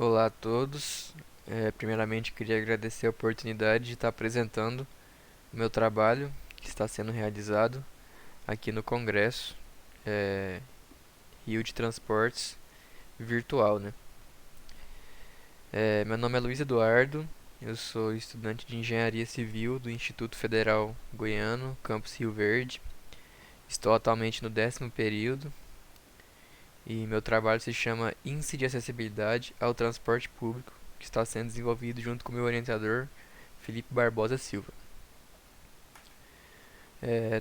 Olá a todos. Primeiramente, queria agradecer a oportunidade de estar apresentando o meu trabalho que está sendo realizado aqui no Congresso é, Rio de Transportes Virtual, né? Meu nome é Luiz Eduardo, eu sou estudante de Engenharia Civil do Instituto Federal Goiano, campus Rio Verde. Estou atualmente no 10º período e meu trabalho se chama Índice de Acessibilidade ao Transporte Público, que está sendo desenvolvido junto com meu orientador, Felipe Barbosa Silva.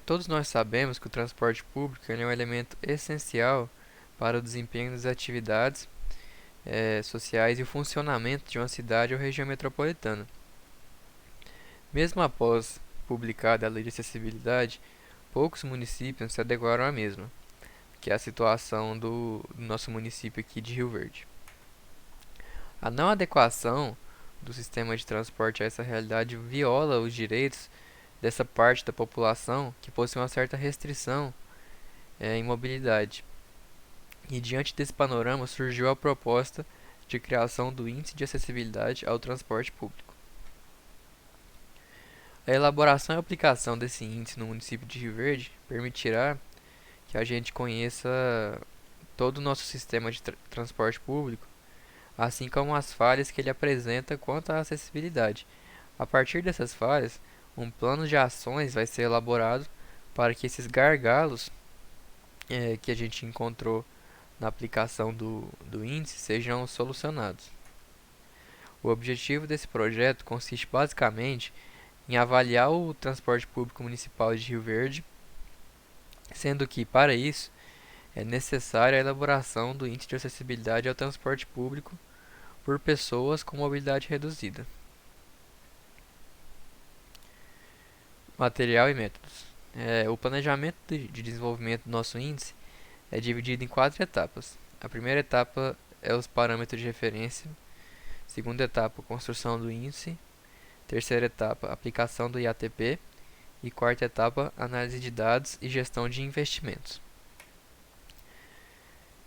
Todos nós sabemos que o transporte público é um elemento essencial para o desempenho das atividades sociais e o funcionamento de uma cidade ou região metropolitana. Mesmo após publicada a Lei de Acessibilidade, poucos municípios se adequaram à mesma, que é a situação do nosso município aqui de Rio Verde. A não adequação do sistema de transporte a essa realidade viola os direitos dessa parte da população que possui uma certa restrição em mobilidade. E diante desse panorama surgiu a proposta de criação do Índice de Acessibilidade ao Transporte Público. A elaboração e aplicação desse índice no município de Rio Verde permitirá que a gente conheça todo o nosso sistema de transporte público, assim como as falhas que ele apresenta quanto à acessibilidade. A partir dessas falhas, um plano de ações vai ser elaborado para que esses gargalos que a gente encontrou na aplicação do índice sejam solucionados. O objetivo desse projeto consiste basicamente em avaliar o transporte público municipal de Rio Verde, sendo que, para isso, é necessária a elaboração do índice de acessibilidade ao transporte público por pessoas com mobilidade reduzida. Material e métodos. O planejamento de desenvolvimento do nosso índice é dividido em 4 etapas. A primeira etapa é os parâmetros de referência. Segunda etapa, construção do índice. Terceira etapa, aplicação do IATP. E quarta etapa, análise de dados e gestão de investimentos.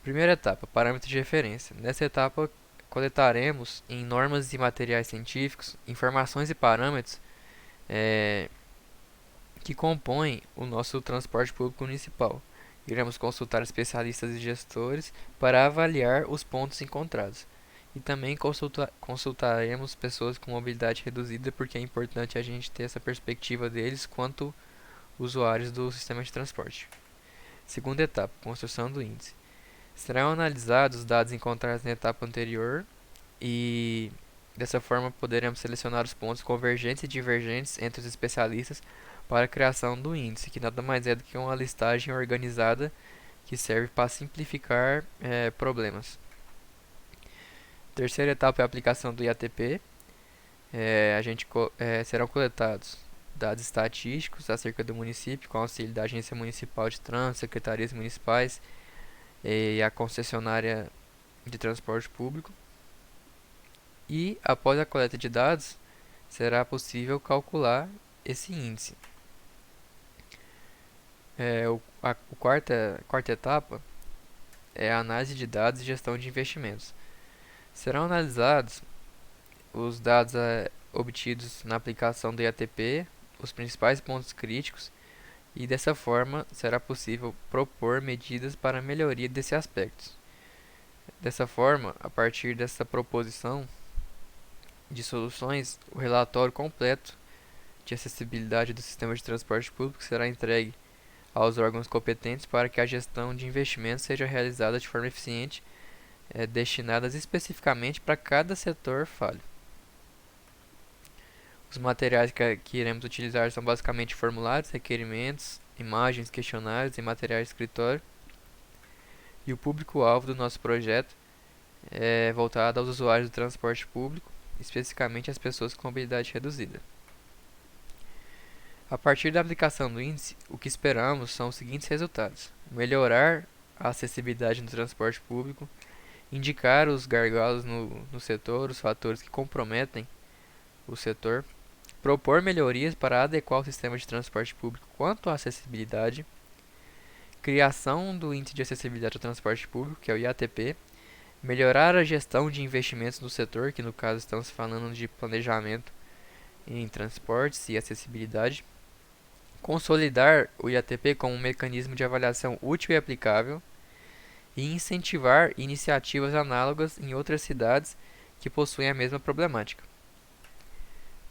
Primeira etapa, parâmetros de referência. Nessa etapa, coletaremos em normas e materiais científicos informações e parâmetros que compõem o nosso transporte público municipal. Iremos consultar especialistas e gestores para avaliar os pontos encontrados. E também consultaremos pessoas com mobilidade reduzida, porque é importante a gente ter essa perspectiva deles quanto usuários do sistema de transporte. Segunda etapa, construção do índice. Serão analisados os dados encontrados na etapa anterior e dessa forma poderemos selecionar os pontos convergentes e divergentes entre os especialistas para a criação do índice, que nada mais é do que uma listagem organizada que serve para simplificar problemas. Terceira etapa é a aplicação do IATP. Serão coletados dados estatísticos acerca do município com auxílio da Agência Municipal de Trânsito, secretarias municipais e a concessionária de transporte público. E após a coleta de dados, será possível calcular esse índice. Quarta etapa é a análise de dados e gestão de investimentos. Serão analisados os dados obtidos na aplicação do IATP, os principais pontos críticos, e dessa forma será possível propor medidas para a melhoria desses aspectos. Dessa forma, a partir dessa proposição de soluções, o relatório completo de acessibilidade do sistema de transporte público será entregue aos órgãos competentes para que a gestão de investimentos seja realizada de forma eficiente, destinadas especificamente para cada setor falho. Os materiais que iremos utilizar são basicamente formulários, requerimentos, imagens, questionários e materiais de escritório. E o público-alvo do nosso projeto é voltado aos usuários do transporte público, especificamente as pessoas com mobilidade reduzida. A partir da aplicação do índice, o que esperamos são os seguintes resultados: melhorar a acessibilidade no transporte público, indicar os gargalos no setor, os fatores que comprometem o setor, propor melhorias para adequar o sistema de transporte público quanto à acessibilidade, criação do Índice de Acessibilidade ao Transporte Público, que é o IATP, melhorar a gestão de investimentos no setor, que no caso estamos falando de planejamento em transportes e acessibilidade, consolidar o IATP como um mecanismo de avaliação útil e aplicável, e incentivar iniciativas análogas em outras cidades que possuem a mesma problemática.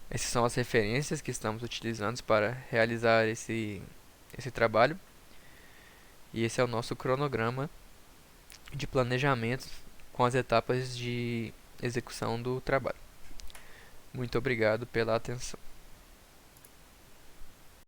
Essas são as referências que estamos utilizando para realizar esse trabalho, e esse é o nosso cronograma de planejamento com as etapas de execução do trabalho. Muito obrigado pela atenção.